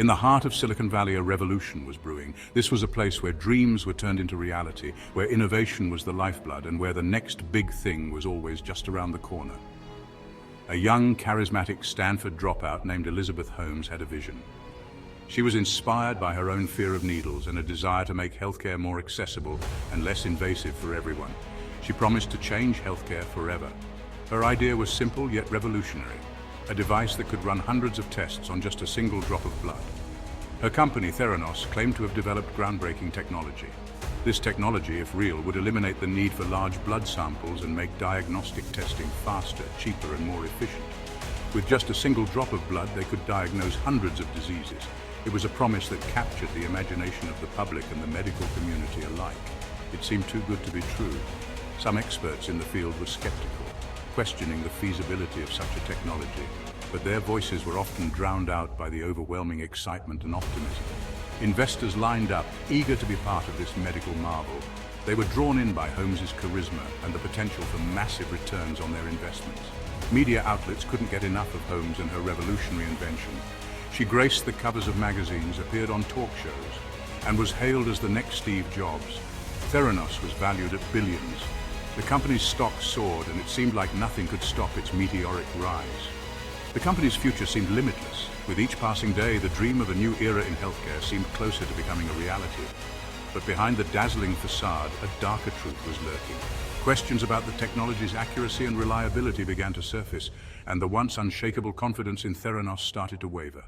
In the heart of Silicon Valley, a revolution was brewing. This was a place where dreams were turned into reality, where innovation was the lifeblood, and where the next big thing was always just around the corner. A young, charismatic Stanford dropout named Elizabeth Holmes had a vision. She was inspired by her own fear of needles and a desire to make healthcare more accessible and less invasive for everyone. She promised to change healthcare forever. Her idea was simple yet revolutionary. A device that could run hundreds of tests on just a single drop of blood. Her company, Theranos, claimed to have developed groundbreaking technology. This technology, if real, would eliminate the need for large blood samples and make diagnostic testing faster, cheaper, and more efficient. With just a single drop of blood, they could diagnose hundreds of diseases. It was a promise that captured the imagination of the public and the medical community alike. It seemed too good to be true. Some experts in the field were skeptical, questioning the feasibility of such a technology, but their voices were often drowned out by the overwhelming excitement and optimism. Investors lined up, eager to be part of this medical marvel. They were drawn in by Holmes's charisma and the potential for massive returns on their investments. Media outlets couldn't get enough of Holmes and her revolutionary invention. She graced the covers of magazines, appeared on talk shows, and was hailed as the next Steve Jobs. Theranos was valued at billions. The company's stock soared, and it seemed like nothing could stop its meteoric rise. The company's future seemed limitless. With each passing day, the dream of a new era in healthcare seemed closer to becoming a reality. But behind the dazzling facade, a darker truth was lurking. Questions about the technology's accuracy and reliability began to surface, and the once unshakable confidence in Theranos started to waver.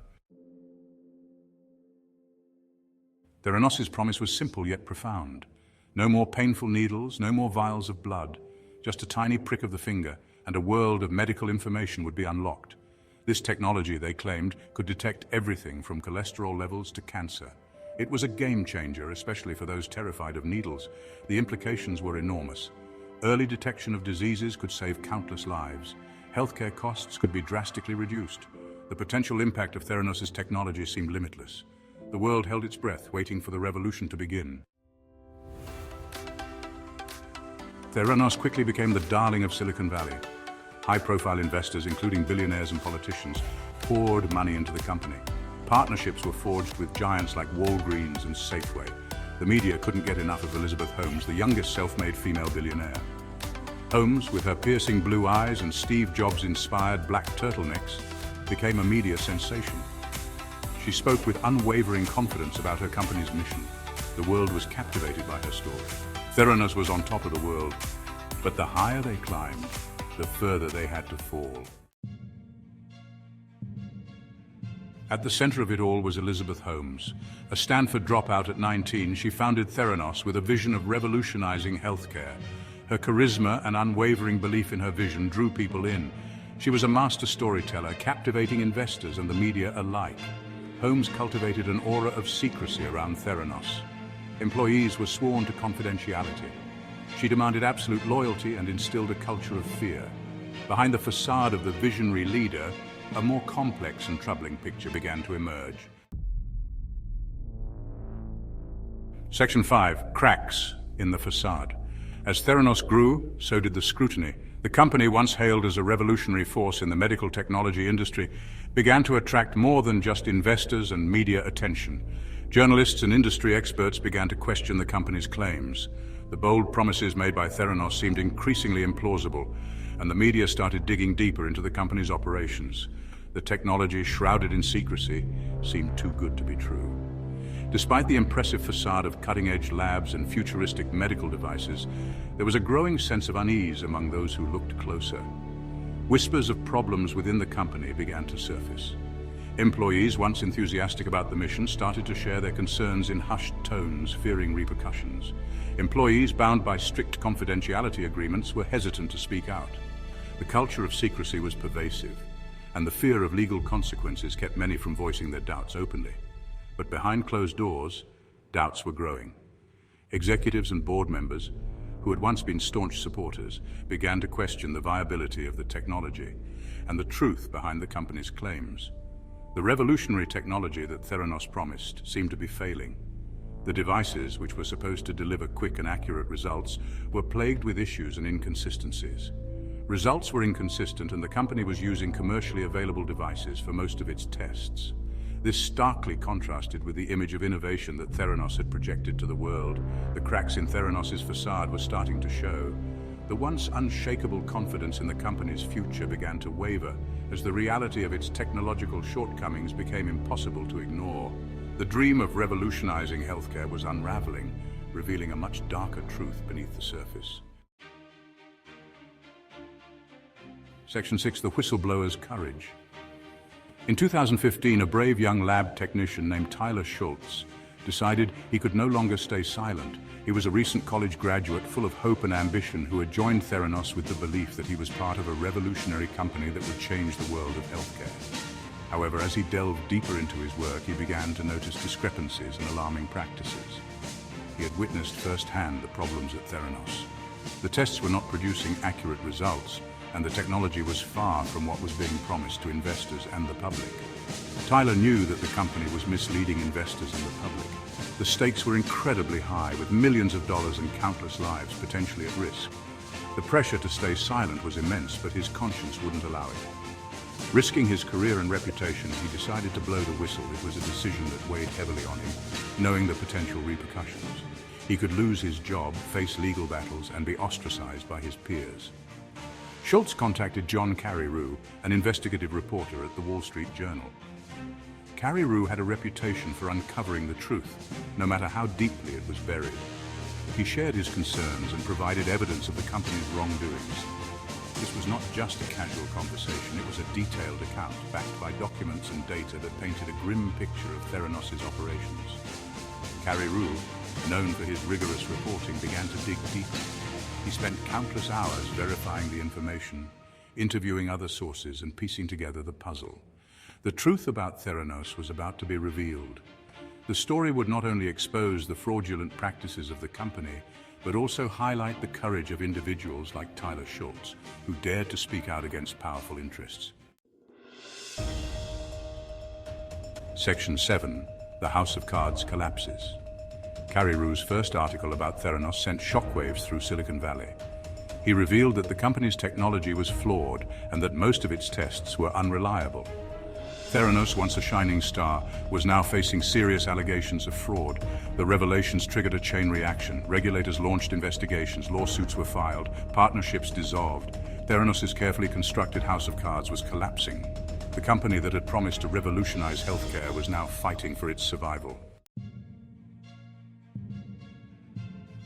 Theranos' promise was simple yet profound. No more painful needles, no more vials of blood. Just a tiny prick of the finger, and a world of medical information would be unlocked. This technology, they claimed, could detect everything from cholesterol levels to cancer. It was a game changer, especially for those terrified of needles. The implications were enormous. Early detection of diseases could save countless lives. Healthcare costs could be drastically reduced. The potential impact of Theranos' technology seemed limitless. The world held its breath, waiting for the revolution to begin. Theranos quickly became the darling of Silicon Valley. High-profile investors, including billionaires and politicians, poured money into the company. Partnerships were forged with giants like Walgreens and Safeway. The media couldn't get enough of Elizabeth Holmes, the youngest self-made female billionaire. Holmes, with her piercing blue eyes and Steve Jobs-inspired black turtlenecks, became a media sensation. She spoke with unwavering confidence about her company's mission. The world was captivated by her story. Theranos was on top of the world, but the higher they climbed, the further they had to fall. At the center of it all was Elizabeth Holmes. A Stanford dropout at 19, she founded Theranos with a vision of revolutionizing healthcare. Her charisma and unwavering belief in her vision drew people in. She was a master storyteller, captivating investors and the media alike. Holmes cultivated an aura of secrecy around Theranos. Employees were sworn to confidentiality. She demanded absolute loyalty and instilled a culture of fear. Behind the facade of the visionary leader, a more complex and troubling picture began to emerge. Section 5. Cracks in the facade. As Theranos grew, so did the scrutiny. The company, once hailed as a revolutionary force in the medical technology industry, began to attract more than just investors and media attention. Journalists and industry experts began to question the company's claims. The bold promises made by Theranos seemed increasingly implausible, and the media started digging deeper into the company's operations. The technology, shrouded in secrecy, seemed too good to be true. Despite the impressive facade of cutting-edge labs and futuristic medical devices, there was a growing sense of unease among those who looked closer. Whispers of problems within the company began to surface. Employees, once enthusiastic about the mission, started to share their concerns in hushed tones, fearing repercussions. Employees, bound by strict confidentiality agreements, were hesitant to speak out. The culture of secrecy was pervasive, and the fear of legal consequences kept many from voicing their doubts openly. But behind closed doors, doubts were growing. Executives and board members, who had once been staunch supporters, began to question the viability of the technology and the truth behind the company's claims. The revolutionary technology that Theranos promised seemed to be failing. The devices, which were supposed to deliver quick and accurate results, were plagued with issues and inconsistencies. Results were inconsistent, and the company was using commercially available devices for most of its tests. This starkly contrasted with the image of innovation that Theranos had projected to the world. The cracks in Theranos' facade were starting to show. The once unshakable confidence in the company's future began to waver as the reality of its technological shortcomings became impossible to ignore. The dream of revolutionizing healthcare was unraveling, revealing a much darker truth beneath the surface. Section 6. The Whistleblower's Courage. In 2015, a brave young lab technician named Tyler Schultz decided he could no longer stay silent. He was a recent college graduate full of hope and ambition who had joined Theranos with the belief that he was part of a revolutionary company that would change the world of healthcare. However, as he delved deeper into his work, he began to notice discrepancies and alarming practices. He had witnessed firsthand the problems at Theranos. The tests were not producing accurate results, and the technology was far from what was being promised to investors and the public. Tyler knew that the company was misleading investors and the public. The stakes were incredibly high, with millions of dollars and countless lives potentially at risk. The pressure to stay silent was immense, but his conscience wouldn't allow it. Risking his career and reputation, he decided to blow the whistle. It was a decision that weighed heavily on him, knowing the potential repercussions. He could lose his job, face legal battles, and be ostracized by his peers. Schultz contacted John Carreyrou, an investigative reporter at the Wall Street Journal. Carreyrou had a reputation for uncovering the truth, no matter how deeply it was buried. He shared his concerns and provided evidence of the company's wrongdoings. This was not just a casual conversation, it was a detailed account backed by documents and data that painted a grim picture of Theranos' operations. Carreyrou, known for his rigorous reporting, began to dig deeper. He spent countless hours verifying the information, interviewing other sources, and piecing together the puzzle. The truth about Theranos was about to be revealed. The story would not only expose the fraudulent practices of the company, but also highlight the courage of individuals like Tyler Schultz, who dared to speak out against powerful interests. Section 7. The House of Cards Collapses. Carreyrou's first article about Theranos sent shockwaves through Silicon Valley. He revealed that the company's technology was flawed and that most of its tests were unreliable. Theranos, once a shining star, was now facing serious allegations of fraud. The revelations triggered a chain reaction. Regulators launched investigations, lawsuits were filed, partnerships dissolved. Theranos' carefully constructed house of cards was collapsing. The company that had promised to revolutionize healthcare was now fighting for its survival.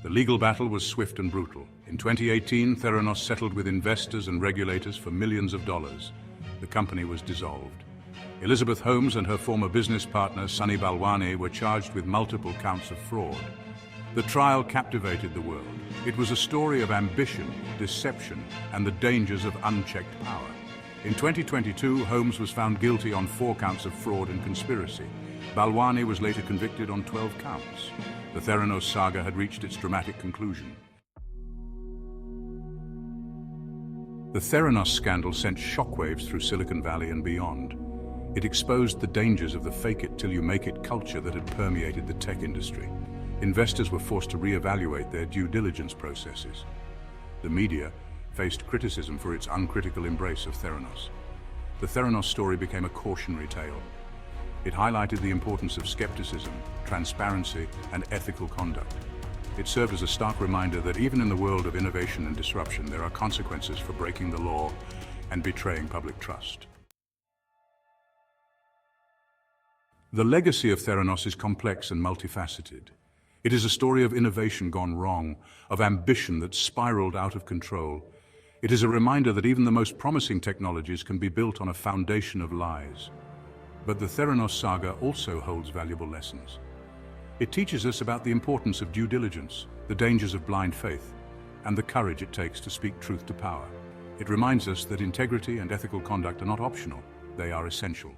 The legal battle was swift and brutal. In 2018, Theranos settled with investors and regulators for millions of dollars. The company was dissolved. Elizabeth Holmes and her former business partner, Sunny Balwani, were charged with multiple counts of fraud. The trial captivated the world. It was a story of ambition, deception, and the dangers of unchecked power. In 2022, Holmes was found guilty on 4 counts of fraud and conspiracy. Balwani was later convicted on 12 counts. The Theranos saga had reached its dramatic conclusion. The Theranos scandal sent shockwaves through Silicon Valley and beyond. It exposed the dangers of the fake-it-till-you-make-it culture that had permeated the tech industry. Investors were forced to reevaluate their due diligence processes. The media faced criticism for its uncritical embrace of Theranos. The Theranos story became a cautionary tale. It highlighted the importance of skepticism, transparency, and ethical conduct. It served as a stark reminder that even in the world of innovation and disruption, there are consequences for breaking the law and betraying public trust. The legacy of Theranos is complex and multifaceted. It is a story of innovation gone wrong, of ambition that spiraled out of control. It is a reminder that even the most promising technologies can be built on a foundation of lies. But the Theranos saga also holds valuable lessons. It teaches us about the importance of due diligence, the dangers of blind faith, and the courage it takes to speak truth to power. It reminds us that integrity and ethical conduct are not optional, they are essential.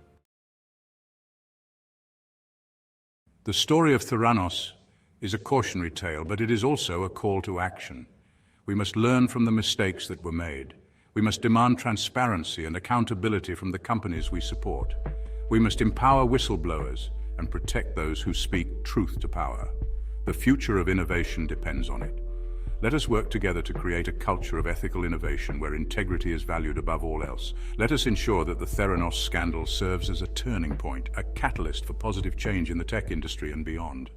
The story of Theranos is a cautionary tale, but it is also a call to action. We must learn from the mistakes that were made. We must demand transparency and accountability from the companies we support. We must empower whistleblowers and protect those who speak truth to power. The future of innovation depends on it. Let us work together to create a culture of ethical innovation where integrity is valued above all else. Let us ensure that the Theranos scandal serves as a turning point, a catalyst for positive change in the tech industry and beyond.